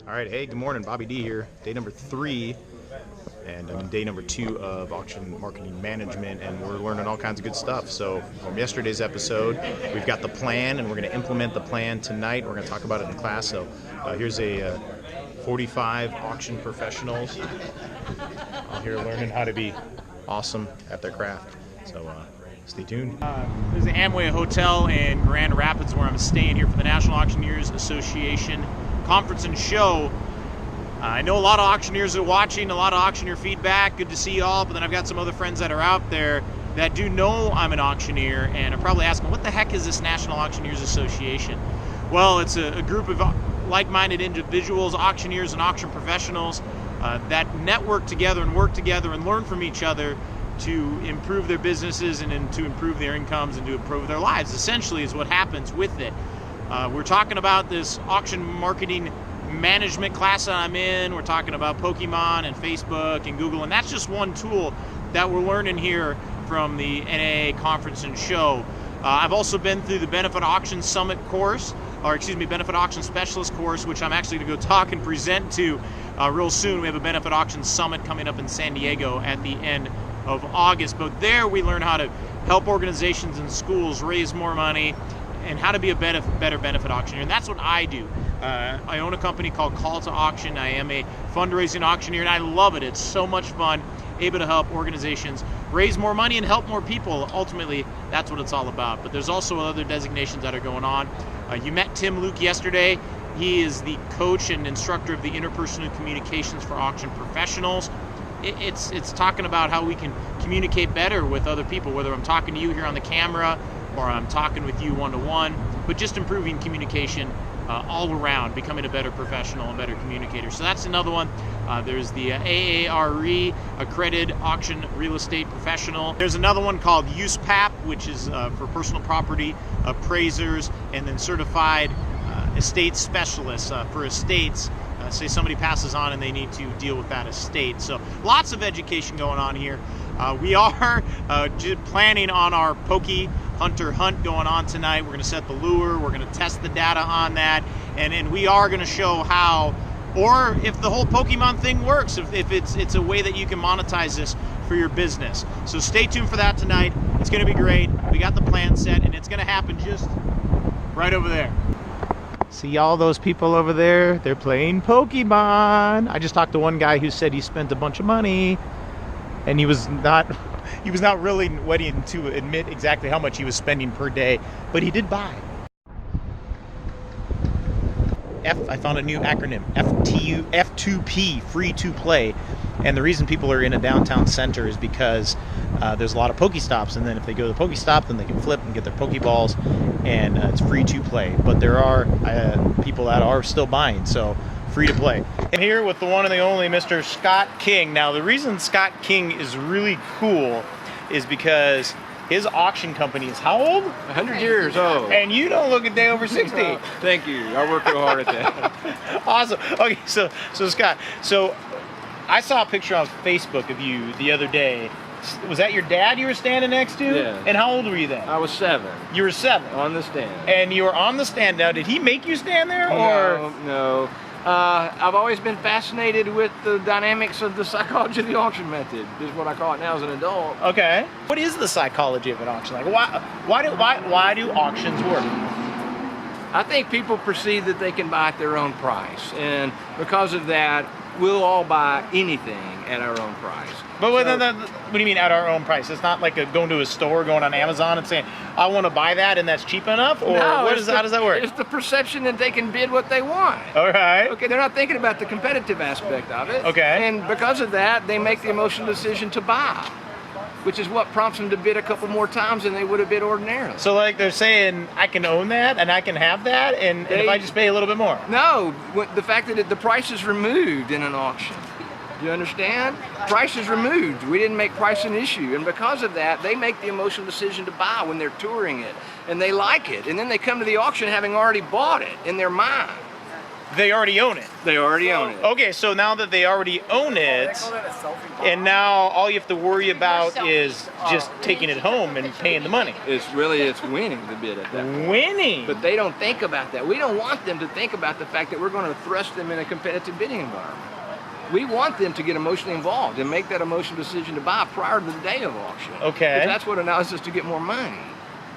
All right, hey, good morning. Bobby D here. Day number 3, and I'm in day number 2 of auction marketing management, and we're learning all kinds of good stuff. So from yesterday's episode, we've got the plan, and we're going to implement the plan tonight. We're going to talk about it in class. So here's a 45 auction professionals out here learning how to be awesome at their craft. So stay tuned. There's the Amway Hotel in Grand Rapids where I'm staying here for the National Auctioneers Association Conference and Show. I know a lot of auctioneers are watching, a lot of auctioneer feedback. Good to see y'all. But then I've got some other friends that are out there that do know I'm an auctioneer and are probably asking, what the heck is this National Auctioneers Association? Well, it's a group of like-minded individuals, auctioneers and auction professionals that network together and work together and learn from each other to improve their businesses and to improve their incomes and to improve their lives, essentially, is what happens with it. We're talking about this auction marketing management class that I'm in. We're talking about Pokemon and Facebook and Google, and that's just one tool that we're learning here from the NAA Conference and Show. I've also been through the Benefit Auction Summit course, Benefit Auction Specialist course, which I'm actually going to go talk and present to real soon. We have a Benefit Auction Summit coming up in San Diego at the end of August. But there we learn how to help organizations and schools raise more money and how to be a better benefit auctioneer. And that's what I do. I own a company called Call to Auction. I am a fundraising auctioneer, and I love it. It's so much fun, able to help organizations raise more money and help more people. Ultimately, that's what it's all about. But there's also other designations that are going on. You met Tim Luke yesterday. He is the coach and instructor of the interpersonal communications for auction professionals. It's talking about how we can communicate better with other people, whether I'm talking to you here on the camera or I'm talking with you one-to-one, but just improving communication all around, becoming a better professional and better communicator. So that's another one. There's the AARE, Accredited Auction Real Estate Professional. There's another one called USPAP, which is for personal property appraisers, and then certified estate specialists for estates. Say somebody passes on and they need to deal with that estate. So lots of education going on here. We are planning on our Poke Hunter hunt going on tonight. We're going to set the lure, we're going to test the data on that, and we are going to show how, or if the whole Pokemon thing works, if it's a way that you can monetize this for your business. So stay tuned for that tonight. It's going to be great. We got the plan set, and it's going to happen just right over there. See all those people over there? They're playing Pokemon. I just talked to one guy who said he spent a bunch of money, and he was not really ready to admit exactly how much he was spending per day, but he did buy. I found a new acronym, F2P, free to play. And the reason people are in a downtown center is because there's a lot of Pokestops, and then if they go to the Pokestop, then they can flip and get their Pokeballs, and it's free to play. But there are people that are still buying, so free to play. And here with the one and the only Mr. Scott King. Now, the reason Scott King is really cool is because his auction company is how old? 100 years old. And you don't look a day over 60. Thank you. I work real hard at that. Awesome. Okay, so Scott, so I saw a picture on Facebook of you the other day. Was that your dad you were standing next to? Yeah. And how old were you then? I was 7. You were 7. On the stand. And you were on the stand. Now, did he make you stand there, or? No. I've always been fascinated with the dynamics of the psychology of the auction method, is what I call it now as an adult. Okay. What is the psychology of an auction? Like, why do auctions work? I think people perceive that they can buy at their own price, and because of that, we'll all buy anything at our own price. But what do you mean at our own price? It's not like going to a store, going on Amazon and saying, I want to buy that and that's cheap enough? Or no, how does that work? It's the perception that they can bid what they want. All right. Okay, they're not thinking about the competitive aspect of it. Okay. And because of that, they make the emotional decision to buy, which is what prompts them to bid a couple more times than they would have bid ordinarily. So like they're saying, I can own that and I can have that, and if I just pay a little bit more? No, the fact that the price is removed in an auction. You understand? Price is removed. We didn't make price an issue. And because of that, they make the emotional decision to buy when they're touring it. And they like it. And then they come to the auction having already bought it in their mind. They already own it. They already own it. Okay, so now that they already own it, and now all you have to worry about is just taking it home and paying the money. It's winning the bid at that point. Winning. But they don't think about that. We don't want them to think about the fact that we're going to thrust them in a competitive bidding environment. We want them to get emotionally involved and make that emotional decision to buy prior to the day of auction. Okay. Because that's what allows us to get more money.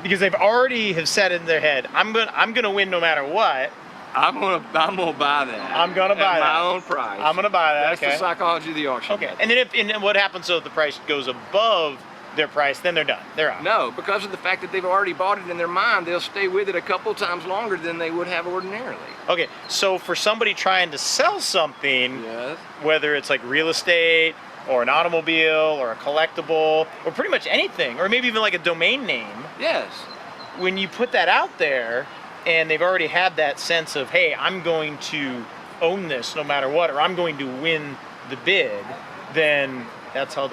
Because they've already have set in their head, I'm gonna win no matter what. I'm gonna buy that. I'm gonna buy at that. my own price. I'm gonna buy that. That's okay. the psychology of the auction. Okay. And then what happens if the price goes above their price? Then they're done. They're out. No, because of the fact that they've already bought it in their mind, they'll stay with it a couple times longer than they would have ordinarily. Okay. So for somebody trying to sell something, Yes. whether it's like real estate or an automobile or a collectible or pretty much anything, or maybe even like a domain name, Yes. when you put that out there and they've already had that sense of, hey, I'm going to own this no matter what, or I'm going to win the bid, then that's how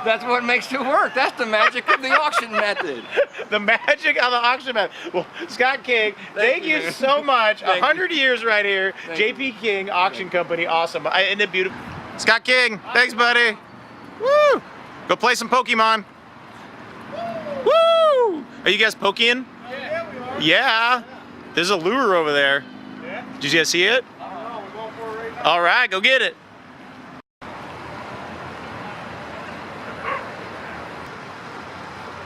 That's what makes it work. That's the magic of the auction method. the magic of the auction method. Well, Scott King, thank you so much. 100 years right here. JP King Auction Company, awesome. Isn't it beautiful? Scott King, thanks, buddy. Woo! Go play some Pokemon. Woo! Are you guys poking? Yeah, we are. Yeah. There's a lure over there. Yeah? Did you guys see it? We're going for it right now. All right, go get it.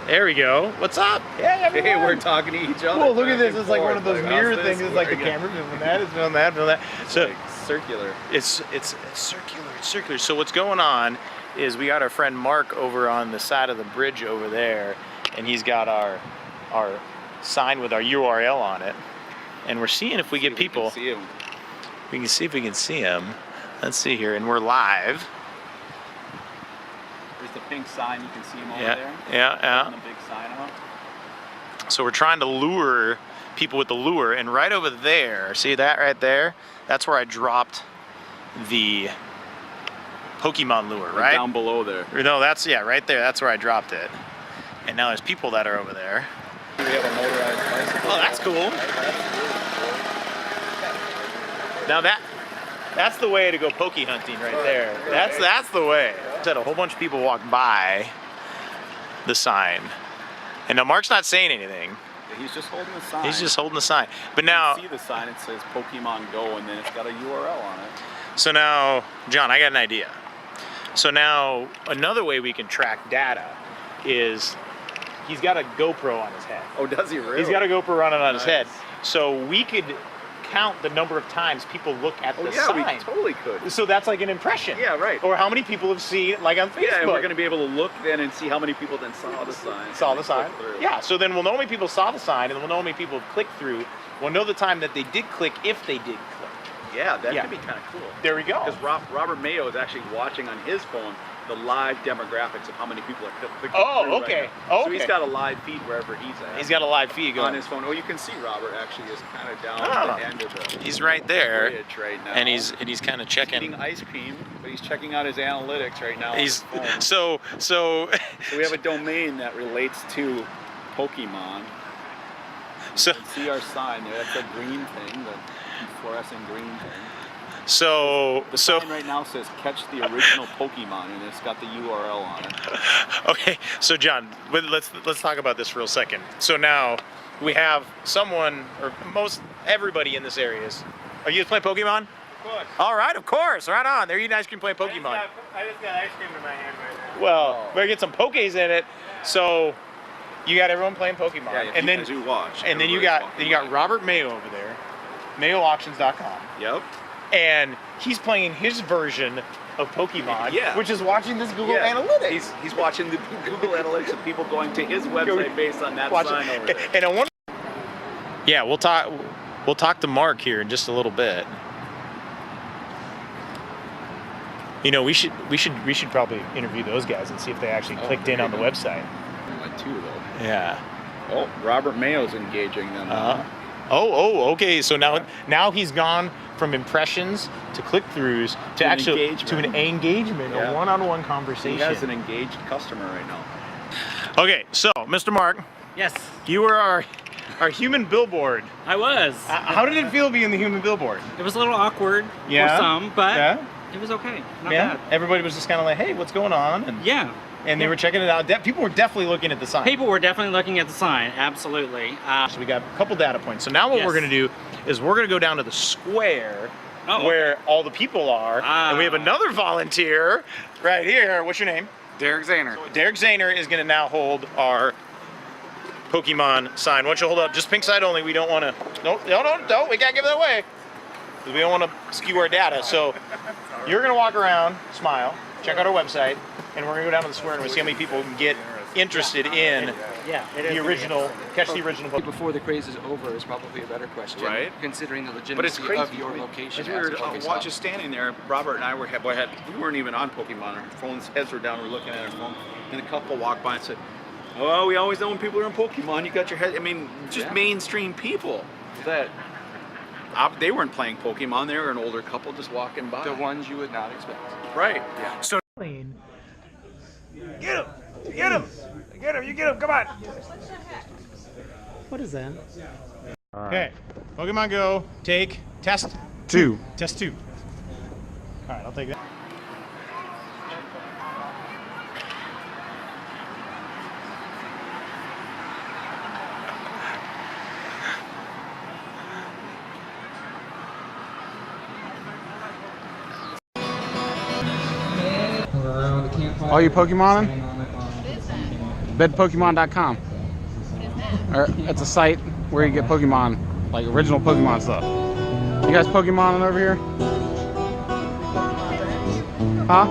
There we go. What's up? Yeah, Hey, we're talking to each other. Cool, look at back this. and It's like one of forth. those Like, mirror how's this things. It's like the working? camera filming that, it's filming that, filming that. So Like circular. it's circular. It's circular. So what's going on is we got our friend Mark over on the side of the bridge over there, and he's got our sign with our URL on it, and we're seeing if we get people. See him. We can see if we can see him. Let's see here, and we're live. There's the pink sign. You can see him over Yeah, there. yeah. And the big sign up. So we're trying to lure people with the lure, and right over there, see that right there? That's where I dropped the Pokemon lure, right? Down below there. No, that's, yeah, right there. That's where I dropped it. And now there's people that are over there. We have a motorized bicycle. Oh, that's cool. Now that's the way to go poke hunting right there. That's the way. Had a whole bunch of people walk by the sign. And now Mark's not saying anything. He's just holding the sign. He's just holding the sign. But You now, can see the sign. It says Pokemon Go, and then it's got a URL on it. so now, John, I got an idea. So now, another way we can track data is he's got a GoPro on his head. Oh, does he really? He's got a GoPro running on his head. Nice. So we could count the number of times people look at Oh the yeah, sign. we totally could. So that's like an impression. Yeah, right. Or how many people have seen it, like on Facebook. Yeah, and we're going to be able to look then and see how many people then saw the sign. Saw and the then sign. clicked through. Yeah, so then we'll know how many people saw the sign, and we'll know how many people have clicked through. We'll know the time that they did click, if they did click. Yeah, that Yeah. could be kind of cool. There we go. Because Robert Mayo is actually watching on his phone the live demographics of how many people are clicking Oh, through okay. right now. So Okay. he's got a live feed wherever he's at. He's got a live feed going. on his phone. Oh, you can see Robert actually is kind of down Oh. at the end of the He's right there, bridge right now. and he's kind of eating checking. ice cream, but he's checking out his analytics right now. on He's his phone. so So we have a domain that relates to Pokemon. so You can see our sign there. That's a green thing, the fluorescent green thing. so The so. sign right now says "Catch the original Pokemon," and it's got the URL on it. Okay, so John, let's talk about this for a second. So now we have someone, or most everybody in this area is. Are you guys playing Pokemon? Of course. All right, of course, right on. They're eating ice cream, playing I just Pokemon. got ice cream in my hand right now. Well, better get some Pokés in it. So you got everyone playing Pokemon, Yeah, and then as you watch. and then you everybody's got walking Robert Mayo over there, MayoAuctions.com, by. Yep. and he's playing his version of Pokemon, Yeah. which is watching this Google Yeah, Analytics. He's watching the Google Analytics of people going to his website based on that Watch sign it. over there. And I wonder. Yeah, we'll talk to Mark here in just a little bit. You know, we should probably interview those guys and see if they actually clicked in on the website. Went two though. Yeah. Oh, Robert Mayo's engaging them. Okay. So now he's gone from impressions to click-throughs to an actually engagement. to an engagement, Yeah. a one-on-one He conversation. has an engaged customer right now. Okay, so Mr. Mark, Yes. you were our human billboard. I was. How did it feel being the human billboard? It was a little awkward Yeah? for some, but Yeah? it was okay. Not Yeah? bad. Everybody was just kind of like, hey, what's going on? And, Yeah. and they were checking it out. People were definitely looking at the sign. People were definitely looking at the sign. Absolutely. So we got a couple data points. So now what Yes. we're going to do is we're going to go down to the square Oh, where all the people are. Ah. And we have another volunteer right here. What's your name? Derek Zahner. Derek Zahner is going to now hold our Pokemon sign. Why don't you hold up? Just pink side only. We don't want to. No. We can't give it away. Because we don't want to skew our data. So you're going to walk around, smile, check out our website, and we're going to go down to the square and we'll see how many people can get interested in the original, catch the original Pokemon. Before the craze is over is probably a better question, Right. considering the But it's legitimacy crazy. of your location. As we were as a just standing there, Robert and I we weren't even on Pokemon. Our phones heads were down. We're looking at our phone, and a couple walked by and said, "Oh, we always know when people are in Pokemon. You got your head." I mean, just mainstream people that they weren't playing Pokemon. They were an older couple just walking by. The ones you would not expect. Right. Yeah. So Get him! Get him! Get him! You get him! Come on! What is that? Okay, Pokemon Go, take test 2. Test 2. All right, I'll take that. All you Pokemonin? Bedpokemon.com. It's a site where you get Pokemon, like original Pokemon stuff. You guys Pokemonin over here? Huh?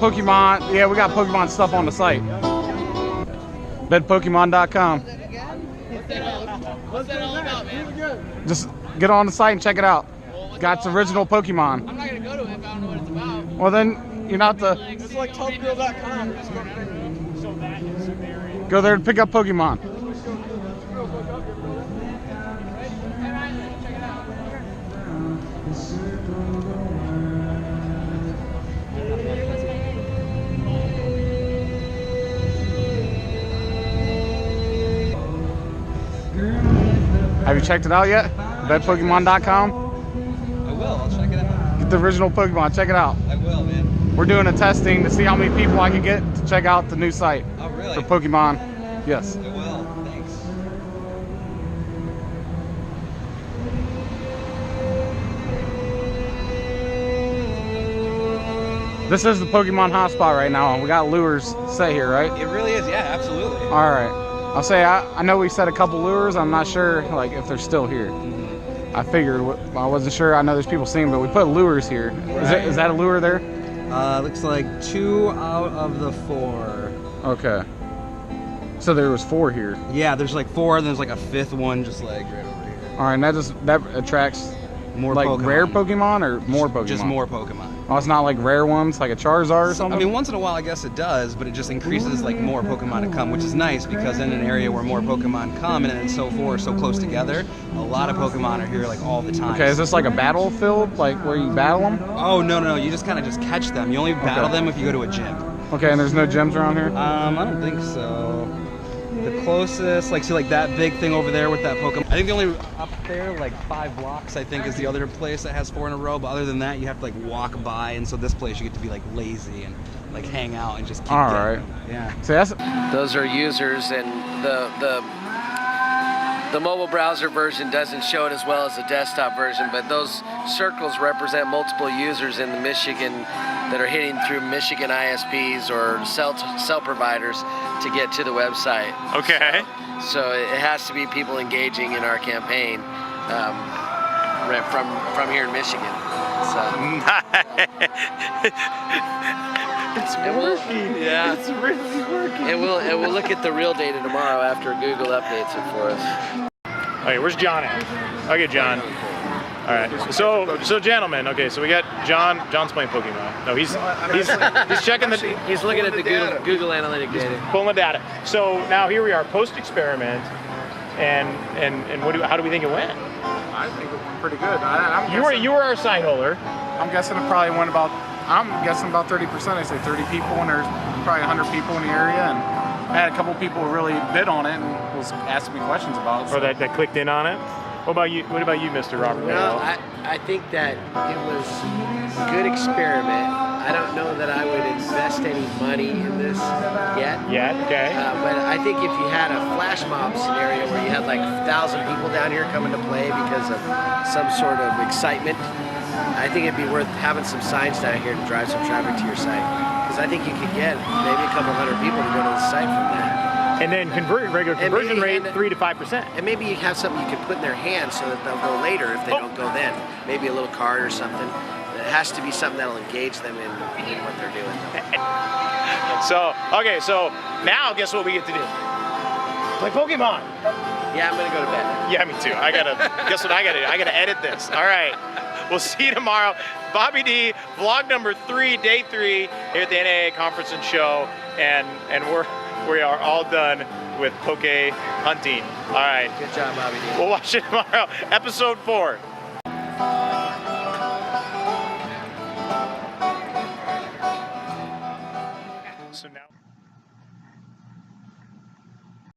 Pokemon. Yeah, we got Pokemon stuff on the site. Bedpokemon.com. What's that all about, man? Just get on the site and check it out. Got its original Pokemon. I'm not gonna go to it if I don't know what it's about. Well, then you're not the. It's like topgirl.com. Just Go there and pick up Pokemon. Have you checked it out yet? Bedpokemon.com? I will. I'll check it out. Get the original Pokemon. Check it out. I will, man. We're doing a testing to see how many people I can get to check out the new site Oh, really? for Pokemon. Yes. I will. Thanks. This is the Pokemon hotspot right now. We got lures set here, right? It really is. Yeah, absolutely. All right. I'll say I know we set a couple lures. I'm not sure like if they're still here. I figured I wasn't sure. I know there's people seeing, but we put lures here. Is that a lure there? Looks like 2 out of the 4. Okay. So there was 4 here. Yeah, there's like 4, and there's like a 5th one just like right over here. All right, and that attracts More like Pokemon. rare Pokemon or more Pokemon? Just more Pokemon. Oh, it's not like rare ones, like a Charizard or something? I mean, once in a while, I guess it does, but it just increases like more Pokemon to come, which is nice because in an area where more Pokemon come and it's so close together, a lot of Pokemon are here like all the time. Okay, is this like a battlefield, like where you battle them? Oh no, you just kind of just catch them. You only battle them if you go to a gym. Okay, and there's no gyms around here? I don't think so. The closest, like, see, like that big thing over there with that Pokemon. I think the only up there, like 5 blocks, I think, is the other place that has 4 in a row. But other than that, you have to like walk by, and so this place you get to be like lazy and like hang out and just keep. All getting right. them. Yeah. So that's Those are users, and the mobile browser version doesn't show it as well as the desktop version, but those circles represent multiple users in the Michigan that are hitting through Michigan ISPs or cell providers to get to the website. Okay. So it has to be people engaging in our campaign from here in Michigan. So. It's working. Yeah. It's really working. And we'll look at the real data tomorrow after Google updates it for us. Okay, where's John at? Okay, John. All right. So gentlemen. Okay, so we got John. John's playing Pokemon. No, he's checking the. He's looking at the Google Analytic data. Pulling the data. So now here we are, post experiment, and how do we think it went? I think it went pretty good. You were our sign holder. I'm guessing it probably went about. I'm guessing about 30%. I say 30 people, and there's probably 100 people in the area, and had a couple people really bid on it and was asking me questions about it. Or that clicked in on it? What about you, Mr. Robert? Well, I think that it was a good experiment. I don't know that I would invest any money in this yet. Okay. But I think if you had a flash mob scenario where you had like 1,000 people down here coming to play because of some sort of excitement, I think it'd be worth having some signs down here to drive some traffic to your site. Because I think you could get maybe a couple hundred people to go to the site from that. And then regular conversion rate, 3 to 5%. And maybe you have something you can put in their hands so that they'll go later if they don't go then. Maybe a little card or something. It has to be something that'll engage them in what they're doing. So now guess what we get to do? Play Pokemon. Yeah, I'm gonna go to bed. Yeah, me too. Guess what I gotta do? I gotta edit this. All right. We'll see you tomorrow. Bobby D, vlog number 3, day 3 here at the NAA conference and show, and we are all done with poke hunting. All right. Good job, Bobby D. We'll watch it tomorrow. Episode 4.